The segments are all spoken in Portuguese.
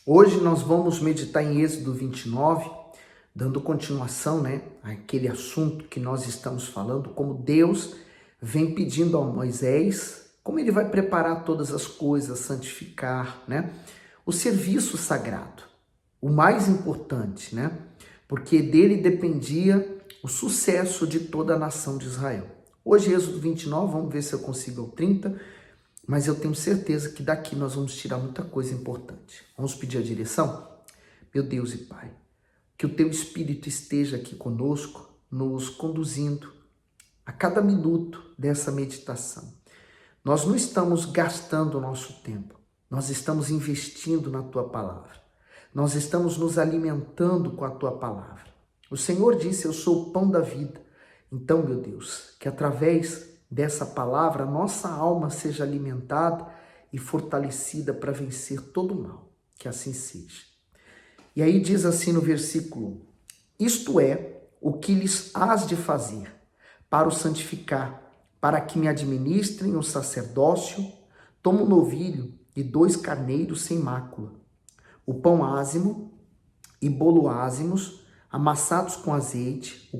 Hoje nós vamos meditar em Êxodo 29, dando continuação, àquele assunto que nós estamos falando, como Deus vem pedindo a Moisés, como ele vai preparar todas as coisas, santificar, o serviço sagrado, o mais importante, porque dele dependia o sucesso de toda a nação de Israel. Hoje, Êxodo 29, vamos ver se eu consigo ao 30, mas eu tenho certeza que daqui nós vamos tirar muita coisa importante. Vamos pedir a direção? Meu Deus e Pai, que o Teu Espírito esteja aqui conosco, nos conduzindo a cada minuto dessa meditação. Nós não estamos gastando o nosso tempo, nós estamos investindo na Tua Palavra. Nós estamos nos alimentando com a Tua Palavra. O Senhor disse, eu sou o pão da vida. Então, meu Deus, que através dessa palavra, nossa alma seja alimentada e fortalecida para vencer todo o mal. Que assim seja. E aí diz assim no versículo: isto é o que lhes hás de fazer para o santificar, para que me administrem o sacerdócio, toma um novilho e 2 carneiros sem mácula, o pão ázimo e bolo ázimos, amassados com azeite,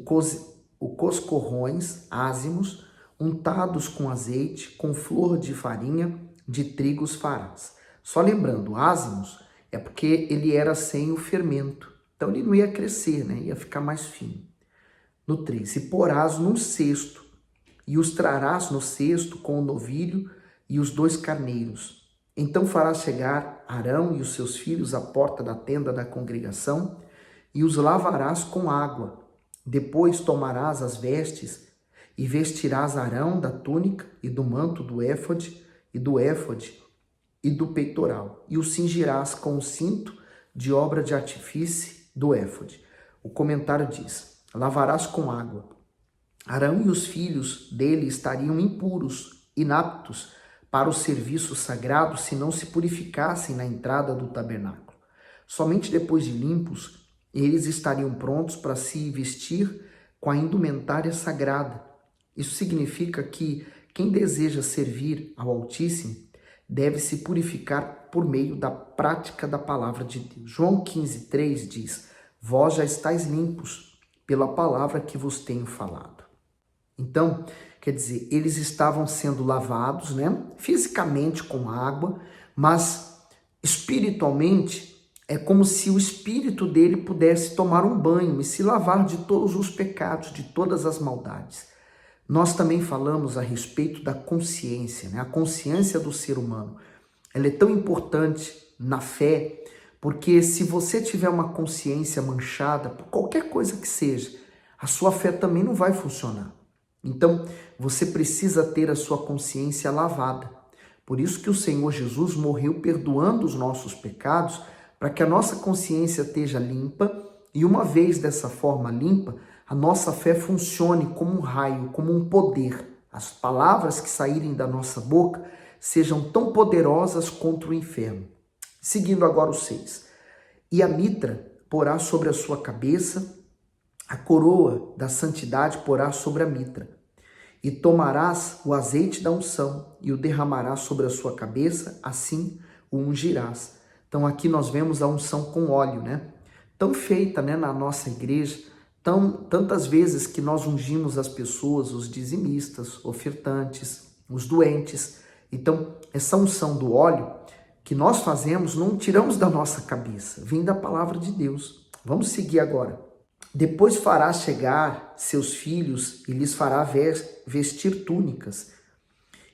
o coscorrões ázimos, untados com azeite, com flor de farinha de trigo os farás. Só lembrando, ázimos é porque ele era sem o fermento. Então ele não ia crescer, ia ficar mais fino. No 3, e porás num cesto, e os trarás no cesto com o novilho e os 2 carneiros. Então farás chegar Arão e os seus filhos à porta da tenda da congregação, e os lavarás com água. Depois tomarás as vestes, e vestirás Arão da túnica e do manto do éfode e do peitoral, e o cingirás com o cinto de obra de artifício do éfode. O comentário diz, lavarás com água. Arão e os filhos dele estariam impuros, inaptos para o serviço sagrado se não se purificassem na entrada do tabernáculo. Somente depois de limpos, eles estariam prontos para se vestir com a indumentária sagrada. Isso significa que quem deseja servir ao Altíssimo deve se purificar por meio da prática da palavra de Deus. João 15:3 diz, vós já estáis limpos pela palavra que vos tenho falado. Então, quer dizer, eles estavam sendo lavados, fisicamente com água, mas espiritualmente é como se o espírito dele pudesse tomar um banho e se lavar de todos os pecados, de todas as maldades. Nós também falamos a respeito da consciência, a consciência do ser humano. Ela é tão importante na fé, porque se você tiver uma consciência manchada, por qualquer coisa que seja, a sua fé também não vai funcionar. Então, você precisa ter a sua consciência lavada. Por isso que o Senhor Jesus morreu perdoando os nossos pecados, para que a nossa consciência esteja limpa, e uma vez dessa forma limpa, a nossa fé funcione como um raio, como um poder. As palavras que saírem da nossa boca sejam tão poderosas contra o inferno. Seguindo agora o 6. E a mitra porá sobre a sua cabeça, a coroa da santidade porá sobre a mitra. E tomarás o azeite da unção e o derramarás sobre a sua cabeça, assim o ungirás. Então aqui nós vemos a unção com óleo, tão feita na nossa igreja, tantas vezes que nós ungimos as pessoas, os dizimistas, ofertantes, os doentes. Então, essa unção do óleo que nós fazemos, não tiramos da nossa cabeça, vem da palavra de Deus. Vamos seguir agora. Depois farás chegar seus filhos e lhes fará vestir túnicas,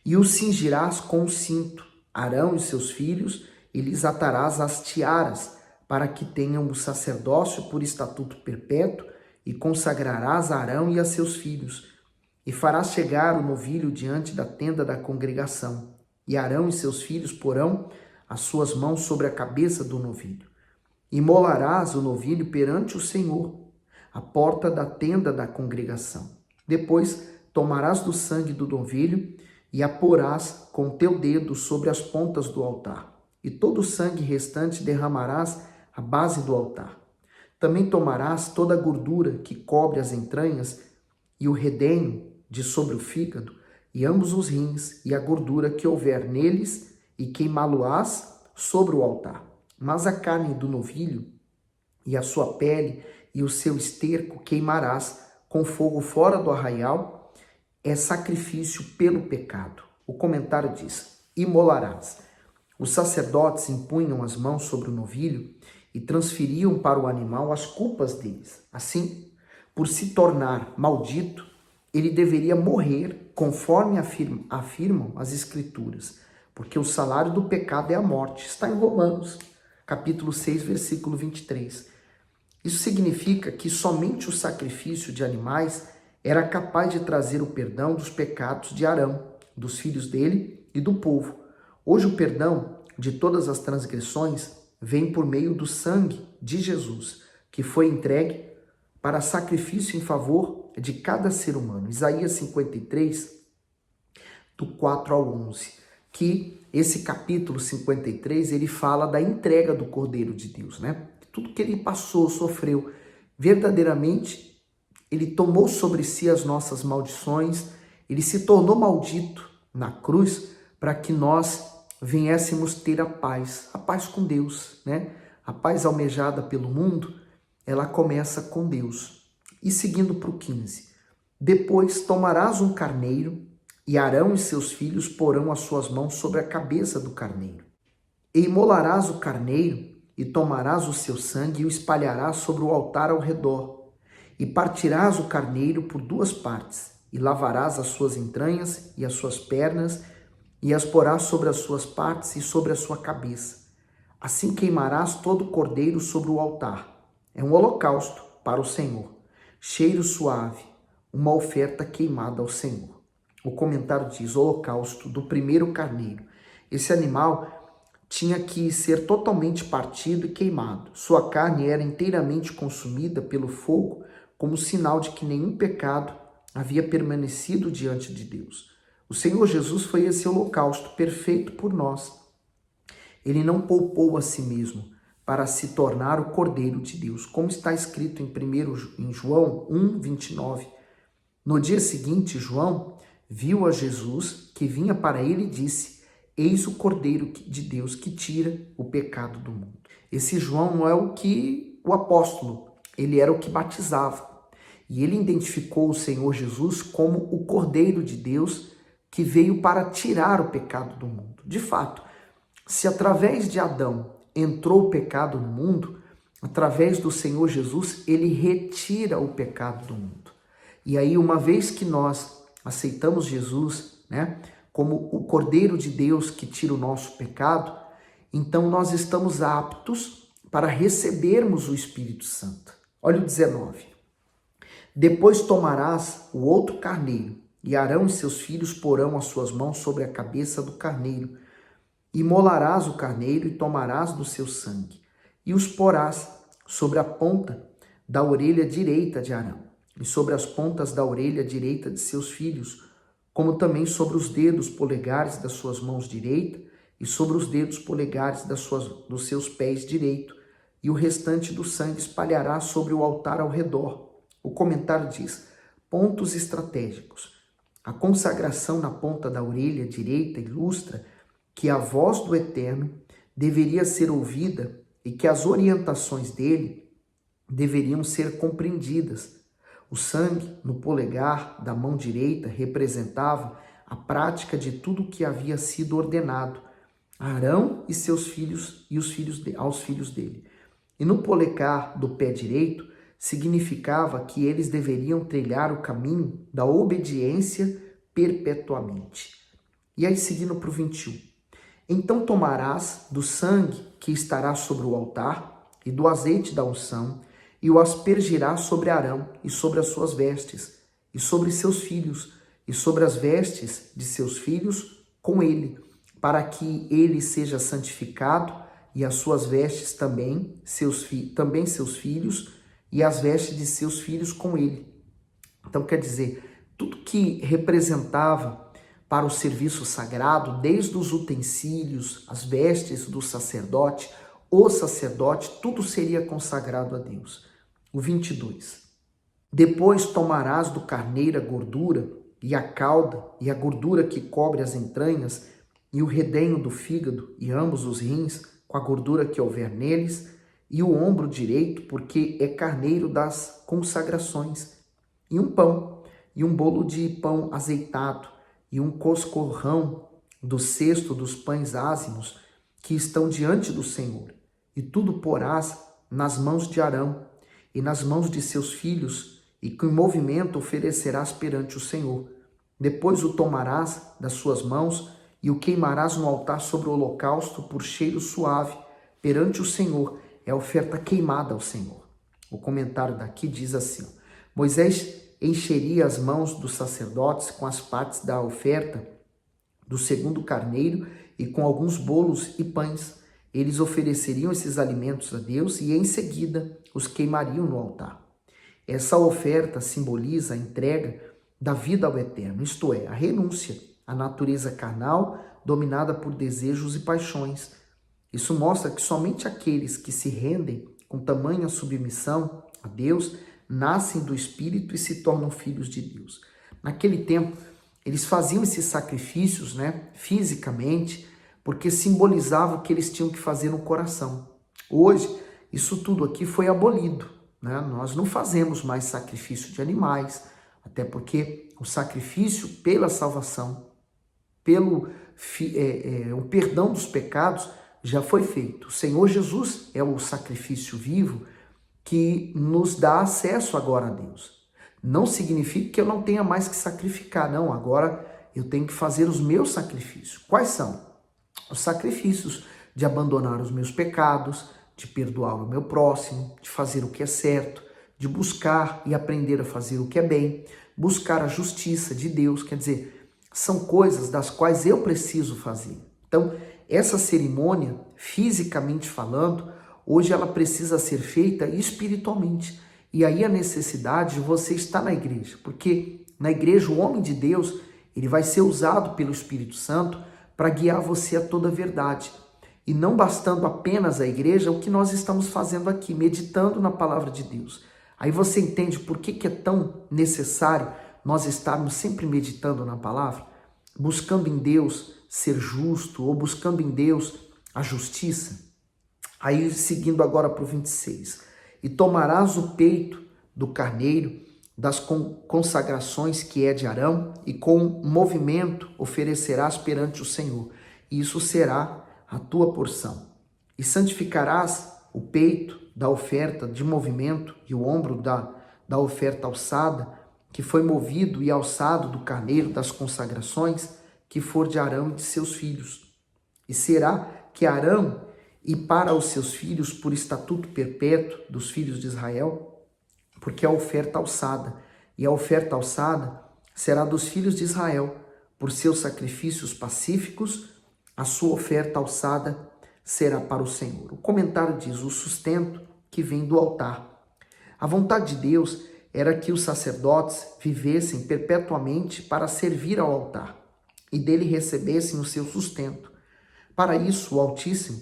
e os cingirás com o cinto, Arão e seus filhos, e lhes atarás as tiaras, para que tenham o sacerdócio por estatuto perpétuo, e consagrarás a Arão e a seus filhos, e farás chegar o novilho diante da tenda da congregação, e Arão e seus filhos porão as suas mãos sobre a cabeça do novilho. Imolarás o novilho perante o Senhor, à porta da tenda da congregação. Depois tomarás do sangue do novilho e a porás com teu dedo sobre as pontas do altar, e todo o sangue restante derramarás à base do altar. Também tomarás toda a gordura que cobre as entranhas e o redenho de sobre o fígado, e ambos os rins, e a gordura que houver neles, e queimá-lo-ás sobre o altar. Mas a carne do novilho e a sua pele e o seu esterco queimarás com fogo fora do arraial, é sacrifício pelo pecado. O comentário diz: imolarás. Os sacerdotes impunham as mãos sobre o novilho e transferiam para o animal as culpas deles. Assim, por se tornar maldito, ele deveria morrer, conforme afirmam as Escrituras, porque o salário do pecado é a morte. Está em Romanos, capítulo 6, versículo 23. Isso significa que somente o sacrifício de animais era capaz de trazer o perdão dos pecados de Arão, dos filhos dele e do povo. Hoje o perdão de todas as transgressões vem por meio do sangue de Jesus, que foi entregue para sacrifício em favor de cada ser humano. Isaías 53, do 4 ao 11, que esse capítulo 53, ele fala da entrega do Cordeiro de Deus, né? Tudo que ele passou, sofreu, verdadeiramente, ele tomou sobre si as nossas maldições, ele se tornou maldito na cruz para que nós viéssemos ter a paz com Deus, né? A paz almejada pelo mundo, ela começa com Deus. E seguindo para o 15, depois tomarás um carneiro, e Arão e seus filhos porão as suas mãos sobre a cabeça do carneiro. E imolarás o carneiro, e tomarás o seu sangue e o espalharás sobre o altar ao redor. E partirás o carneiro por duas partes, e lavarás as suas entranhas e as suas pernas, e as porás sobre as suas partes e sobre a sua cabeça. Assim queimarás todo o cordeiro sobre o altar. É um holocausto para o Senhor, cheiro suave, uma oferta queimada ao Senhor. O comentário diz: holocausto do primeiro carneiro. Esse animal tinha que ser totalmente partido e queimado. Sua carne era inteiramente consumida pelo fogo, como sinal de que nenhum pecado havia permanecido diante de Deus. O Senhor Jesus foi esse holocausto perfeito por nós. Ele não poupou a si mesmo para se tornar o Cordeiro de Deus, como está escrito em João 1, 29. No dia seguinte, João viu a Jesus que vinha para ele e disse: eis o Cordeiro de Deus que tira o pecado do mundo. Esse João não é o apóstolo, ele era o que batizava. E ele identificou o Senhor Jesus como o Cordeiro de Deus que veio para tirar o pecado do mundo. De fato, se através de Adão entrou o pecado no mundo, através do Senhor Jesus, ele retira o pecado do mundo. E aí, uma vez que nós aceitamos Jesus, né, como o Cordeiro de Deus que tira o nosso pecado, então nós estamos aptos para recebermos o Espírito Santo. Olha o 19. Depois tomarás o outro carneiro, e Arão e seus filhos porão as suas mãos sobre a cabeça do carneiro. Imolarás o carneiro e tomarás do seu sangue, e os porás sobre a ponta da orelha direita de Arão, e sobre as pontas da orelha direita de seus filhos, como também sobre os dedos polegares das suas mãos direita, e sobre os dedos polegares dos seus pés direito, e o restante do sangue espalhará sobre o altar ao redor. O comentário diz: pontos estratégicos. A consagração na ponta da orelha direita ilustra que a voz do Eterno deveria ser ouvida e que as orientações dele deveriam ser compreendidas. O sangue no polegar da mão direita representava a prática de tudo o que havia sido ordenado a Arão e seus filhos e aos filhos dele. E no polegar do pé direito significava que eles deveriam trilhar o caminho da obediência perpetuamente. E aí, seguindo para o 21. Então tomarás do sangue que estará sobre o altar e do azeite da unção, e o aspergirás sobre Arão e sobre as suas vestes, e sobre seus filhos, e sobre as vestes de seus filhos com ele, para que ele seja santificado, e as suas vestes também seus filhos, e as vestes de seus filhos com ele. Então, quer dizer, tudo que representava para o serviço sagrado, desde os utensílios, as vestes do sacerdote, o sacerdote, tudo seria consagrado a Deus. O 22. Depois tomarás do carneiro a gordura e a cauda e a gordura que cobre as entranhas e o redenho do fígado e ambos os rins com a gordura que houver neles, e o ombro direito, porque é carneiro das consagrações, e um pão, e um bolo de pão azeitado, e um coscorrão do cesto dos pães ázimos que estão diante do Senhor. E tudo porás nas mãos de Arão e nas mãos de seus filhos, e com movimento oferecerás perante o Senhor. Depois o tomarás das suas mãos e o queimarás no altar sobre o holocausto por cheiro suave, perante o Senhor. É oferta queimada ao Senhor. O comentário daqui diz assim: Moisés encheria as mãos dos sacerdotes com as partes da oferta do segundo carneiro e com alguns bolos e pães. Eles ofereceriam esses alimentos a Deus e em seguida os queimariam no altar. Essa oferta simboliza a entrega da vida ao eterno, isto é, a renúncia à natureza carnal dominada por desejos e paixões. Isso mostra que somente aqueles que se rendem com tamanha submissão a Deus nascem do Espírito e se tornam filhos de Deus. Naquele tempo, eles faziam esses sacrifícios, fisicamente, porque simbolizava o que eles tinham que fazer no coração. Hoje, isso tudo aqui foi abolido, Nós não fazemos mais sacrifício de animais, até porque o sacrifício pela salvação, pelo o perdão dos pecados, já foi feito. O Senhor Jesus é o sacrifício vivo que nos dá acesso agora a Deus. Não significa que eu não tenha mais que sacrificar, não. Agora eu tenho que fazer os meus sacrifícios. Quais são? Os sacrifícios de abandonar os meus pecados, de perdoar o meu próximo, de fazer o que é certo, de buscar e aprender a fazer o que é bem, buscar a justiça de Deus, quer dizer, são coisas das quais eu preciso fazer. Então, essa cerimônia, fisicamente falando, hoje ela precisa ser feita espiritualmente. E aí a necessidade de você estar na igreja, porque na igreja o homem de Deus, ele vai ser usado pelo Espírito Santo para guiar você a toda a verdade. E não bastando apenas a igreja, o que nós estamos fazendo aqui, meditando na palavra de Deus. Aí você entende por que é tão necessário nós estarmos sempre meditando na palavra, buscando em Deus ser justo ou buscando em Deus a justiça. Aí seguindo agora para o 26. E tomarás o peito do carneiro das consagrações que é de Arão e com movimento oferecerás perante o Senhor. E isso será a tua porção. E santificarás o peito da oferta de movimento e o ombro da oferta alçada, que foi movido e alçado do carneiro das consagrações, que for de Arão e de seus filhos. E será que Arão e para os seus filhos por estatuto perpétuo dos filhos de Israel, porque a oferta alçada, e a oferta alçada será dos filhos de Israel, por seus sacrifícios pacíficos, a sua oferta alçada será para o Senhor. O comentário diz: o sustento que vem do altar. A vontade de Deus era que os sacerdotes vivessem perpetuamente para servir ao altar e dele recebessem o seu sustento. Para isso, o Altíssimo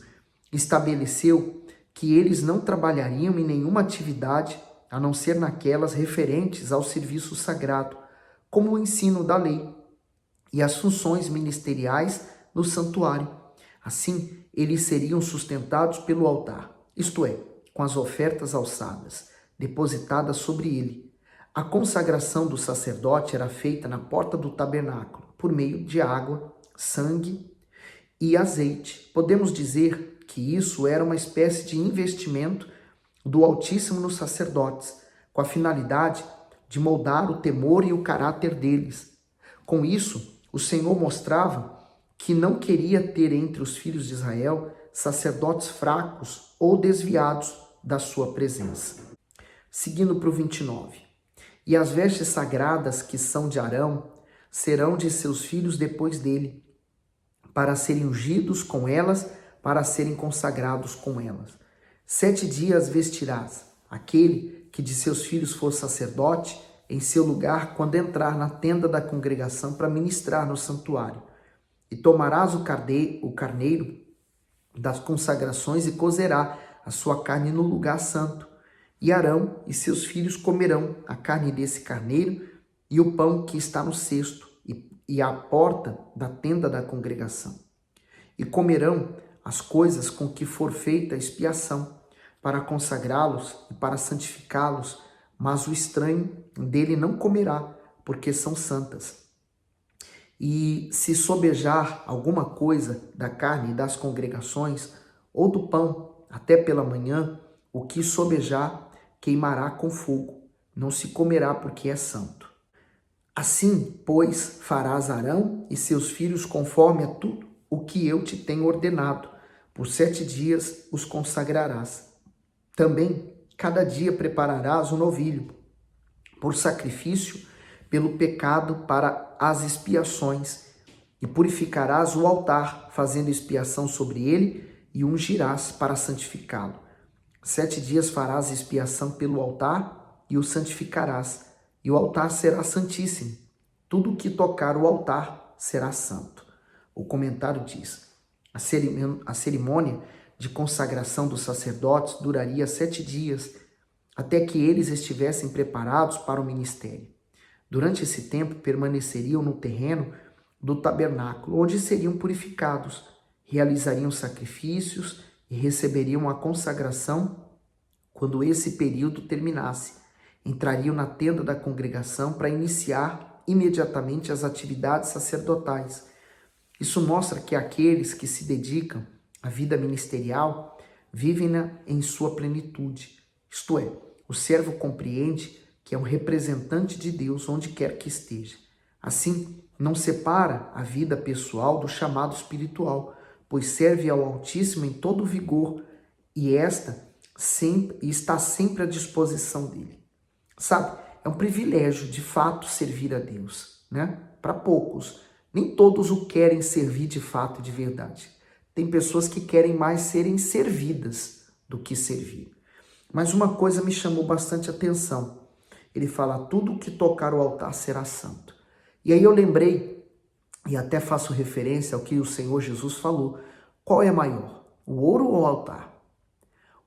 estabeleceu que eles não trabalhariam em nenhuma atividade a não ser naquelas referentes ao serviço sagrado, como o ensino da lei e as funções ministeriais no santuário. Assim, eles seriam sustentados pelo altar, isto é, com as ofertas alçadas, depositadas sobre ele. A consagração do sacerdote era feita na porta do tabernáculo, por meio de água, sangue e azeite. Podemos dizer que isso era uma espécie de investimento do Altíssimo nos sacerdotes, com a finalidade de moldar o temor e o caráter deles. Com isso, o Senhor mostrava que não queria ter entre os filhos de Israel sacerdotes fracos ou desviados da sua presença. Seguindo para o 29. E as vestes sagradas que são de Arão serão de seus filhos depois dele, para serem ungidos com elas, para serem consagrados com elas. 7 dias vestirás aquele que de seus filhos for sacerdote em seu lugar quando entrar na tenda da congregação para ministrar no santuário. E tomarás o carneiro das consagrações e cozerá a sua carne no lugar santo. E Arão e seus filhos comerão a carne desse carneiro e o pão que está no cesto e à porta da tenda da congregação. E comerão as coisas com que for feita a expiação, para consagrá-los e para santificá-los, mas o estranho dele não comerá, porque são santas. E se sobejar alguma coisa da carne das congregações, ou do pão, até pela manhã, o que sobejar queimará com fogo, não se comerá porque é santo. Assim, pois, farás Arão e seus filhos conforme a tudo o que eu te tenho ordenado. Por 7 dias os consagrarás. Também, cada dia prepararás um novilho, por sacrifício pelo pecado para as expiações, e purificarás o altar, fazendo expiação sobre ele, e ungirás para santificá-lo. 7 dias farás expiação pelo altar, e o santificarás, e o altar será santíssimo. Tudo que tocar o altar será santo. O comentário diz: a cerimônia de consagração dos sacerdotes duraria 7 dias, até que eles estivessem preparados para o ministério. Durante esse tempo, permaneceriam no terreno do tabernáculo, onde seriam purificados, realizariam sacrifícios e receberiam a consagração quando esse período terminasse. Entrariam na tenda da congregação para iniciar imediatamente as atividades sacerdotais. Isso mostra que aqueles que se dedicam à vida ministerial vivem em sua plenitude. Isto é, o servo compreende que é um representante de Deus onde quer que esteja. Assim, não separa a vida pessoal do chamado espiritual, pois serve ao Altíssimo em todo vigor e está sempre à disposição dele. Sabe, é um privilégio de fato servir a Deus, né? Para poucos, nem todos o querem servir de fato e de verdade. Tem pessoas que querem mais serem servidas do que servir. Mas uma coisa me chamou bastante atenção. Ele fala: tudo que tocar o altar será santo. E aí eu lembrei, e até faço referência ao que o Senhor Jesus falou: qual é maior, o ouro ou o altar?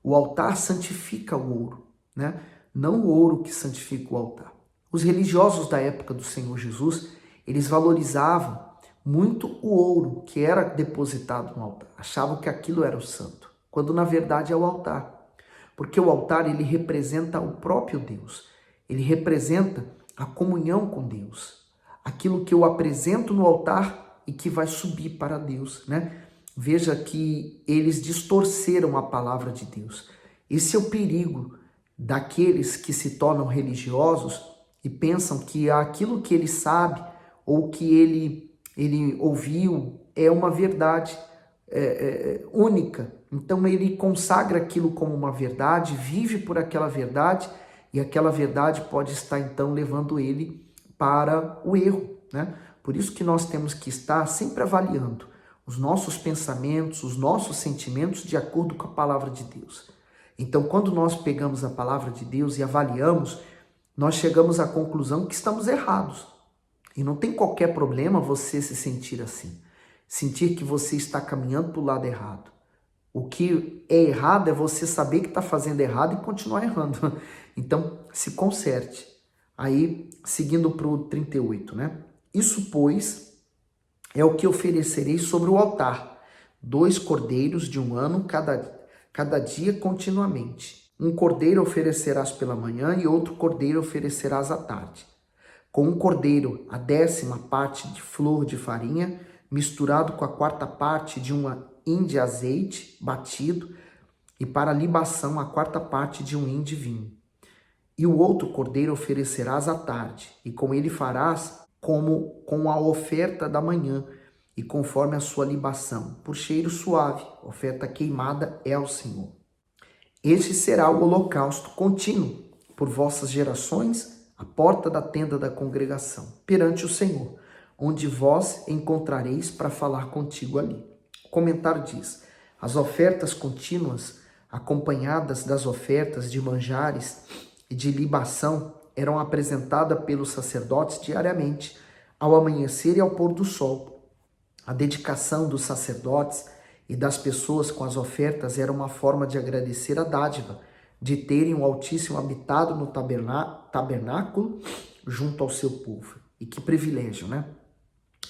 O altar santifica o ouro, né? Não o ouro que santifica o altar. Os religiosos da época do Senhor Jesus, eles valorizavam muito o ouro que era depositado no altar. Achavam que aquilo era o santo, quando na verdade é o altar. Porque o altar, ele representa o próprio Deus. Ele representa a comunhão com Deus. Aquilo que eu apresento no altar e que vai subir para Deus, né? Veja que eles distorceram a palavra de Deus. Esse é o perigo daqueles que se tornam religiosos e pensam que aquilo que ele sabe ou que ele ouviu é uma verdade única. Então ele consagra aquilo como uma verdade, vive por aquela verdade, e aquela verdade pode estar então levando ele para o erro, né? Por isso que nós temos que estar sempre avaliando os nossos pensamentos, os nossos sentimentos de acordo com a palavra de Deus. Então, quando nós pegamos a palavra de Deus e avaliamos, nós chegamos à conclusão que estamos errados. E não tem qualquer problema você se sentir assim. Sentir que você está caminhando para o lado errado. O que é errado é você saber que está fazendo errado e continuar errando. Então, se conserte. Aí, seguindo para o 38, né? Isso, pois, é o que oferecerei sobre o altar: 2 cordeiros de 1 ano, cada dia continuamente. Um cordeiro oferecerás pela manhã e outro cordeiro oferecerás à tarde. Com um cordeiro, a 10ª parte de flor de farinha, misturado com a 4ª parte de uma hin de azeite batido, e para libação a 4ª parte de um hin de vinho. E o outro cordeiro oferecerás à tarde, e com ele farás como com a oferta da manhã, e conforme a sua libação, por cheiro suave, oferta queimada é ao Senhor. Este será o holocausto contínuo por vossas gerações, à porta da tenda da congregação, perante o Senhor, onde vós encontrareis para falar contigo ali. O comentário diz: as ofertas contínuas, acompanhadas das ofertas de manjares e de libação, eram apresentadas pelos sacerdotes diariamente, ao amanhecer e ao pôr do sol. A dedicação dos sacerdotes e das pessoas com as ofertas era uma forma de agradecer a dádiva de terem o Altíssimo habitado no tabernáculo junto ao seu povo. E que privilégio, né?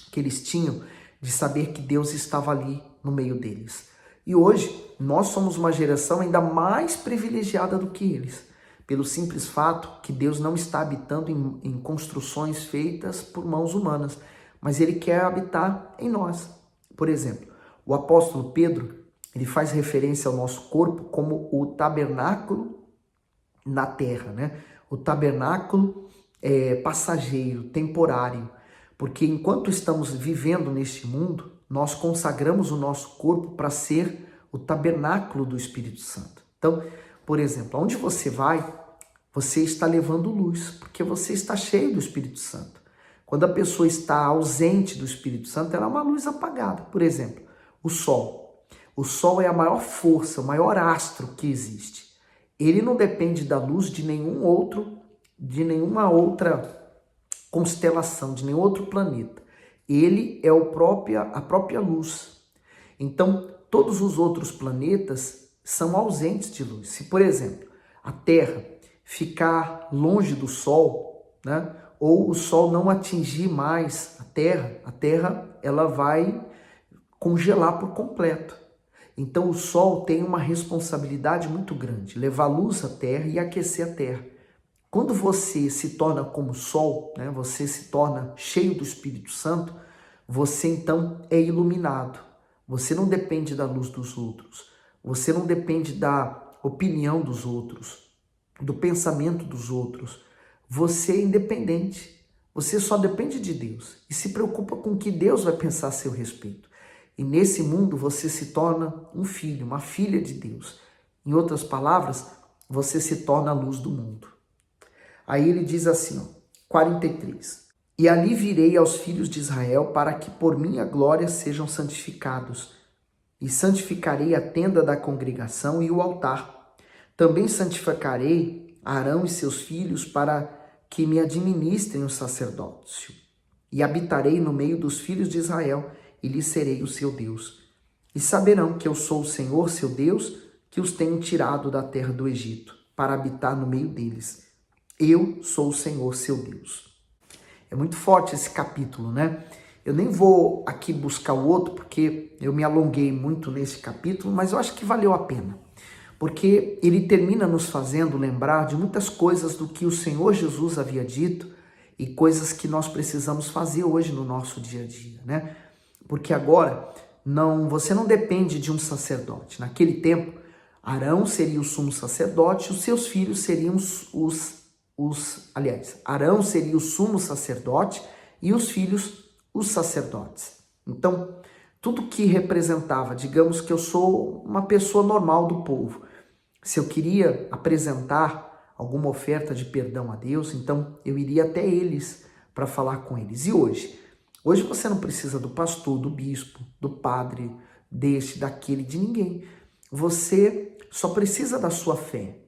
Que eles tinham de saber que Deus estava ali no meio deles. E hoje nós somos uma geração ainda mais privilegiada do que eles, pelo simples fato que Deus não está habitando em construções feitas por mãos humanas, mas Ele quer habitar em nós. Por exemplo, o apóstolo Pedro, ele faz referência ao nosso corpo como o tabernáculo na terra, né? O tabernáculo passageiro, temporário, porque enquanto estamos vivendo neste mundo, nós consagramos o nosso corpo para ser o tabernáculo do Espírito Santo. Então, por exemplo, onde você vai, você está levando luz, porque você está cheio do Espírito Santo. Quando a pessoa está ausente do Espírito Santo, ela é uma luz apagada. Por exemplo, o Sol. O Sol é a maior força, o maior astro que existe. Ele não depende da luz de nenhuma outra constelação, de nenhum outro planeta. Ele é a própria luz. Então, todos os outros planetas são ausentes de luz. Se, por exemplo, a Terra ficar longe do Sol, né, ou o Sol não atingir mais a Terra ela vai congelar por completo. Então o Sol tem uma responsabilidade muito grande, levar luz à Terra e aquecer a Terra. Quando você se torna como o Sol, né, você se torna cheio do Espírito Santo, você então é iluminado. Você não depende da luz dos outros, você não depende da opinião dos outros, do pensamento dos outros. Você é independente, você só depende de Deus e se preocupa com o que Deus vai pensar a seu respeito. E nesse mundo você se torna um filho, uma filha de Deus. Em outras palavras, você se torna a luz do mundo. Aí ele diz assim, 43. E ali virei aos filhos de Israel para que por minha glória sejam santificados. E santificarei a tenda da congregação e o altar. Também santificarei Arão e seus filhos para que me administrem o sacerdócio. E habitarei no meio dos filhos de Israel e lhes serei o seu Deus. E saberão que eu sou o Senhor, seu Deus, que os tenho tirado da terra do Egito, para habitar no meio deles. Eu sou o Senhor, seu Deus. É muito forte esse capítulo, né? Eu nem vou aqui buscar o outro, porque eu me alonguei muito nesse capítulo, mas eu acho que valeu a pena. Porque ele termina nos fazendo lembrar de muitas coisas do que o Senhor Jesus havia dito e coisas que nós precisamos fazer hoje no nosso dia a dia, né? Porque agora você não depende de um sacerdote. Naquele tempo, Arão seria o sumo sacerdote, os seus filhos seriam Arão seria o sumo sacerdote e os filhos os sacerdotes. Então, tudo que representava, digamos que eu sou uma pessoa normal do povo. Se eu queria apresentar alguma oferta de perdão a Deus, então eu iria até eles para falar com eles. E hoje? Hoje você não precisa do pastor, do bispo, do padre, daquele, de ninguém. Você só precisa da sua fé,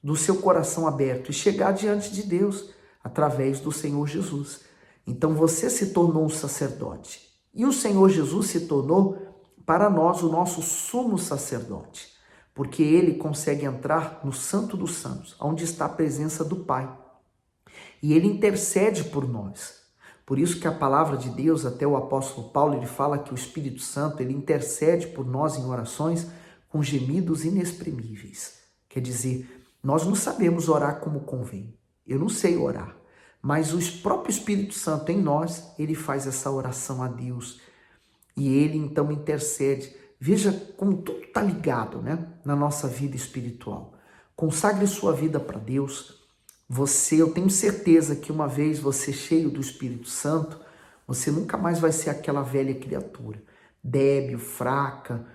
do seu coração aberto e chegar diante de Deus através do Senhor Jesus. Então você se tornou um sacerdote e o Senhor Jesus se tornou para nós o nosso sumo sacerdote, porque ele consegue entrar no Santo dos Santos, onde está a presença do Pai, e ele intercede por nós. Por isso que a palavra de Deus, até o apóstolo Paulo, ele fala que o Espírito Santo, ele intercede por nós em orações com gemidos inexprimíveis. Quer dizer, nós não sabemos orar como convém. Eu não sei orar, mas o próprio Espírito Santo em nós, ele faz essa oração a Deus. E ele então intercede. Veja como tudo está ligado, né, na nossa vida espiritual. Consagre sua vida para Deus. Eu tenho certeza que uma vez você cheio do Espírito Santo, você nunca mais vai ser aquela velha criatura, débil, fraca,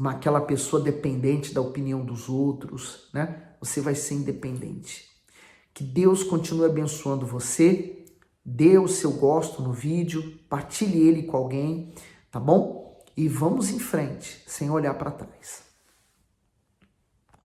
aquela pessoa dependente da opinião dos outros, né? Você vai ser independente. Que Deus continue abençoando você. Dê o seu gosto no vídeo, partilhe ele com alguém, tá bom? E vamos em frente, sem olhar para trás.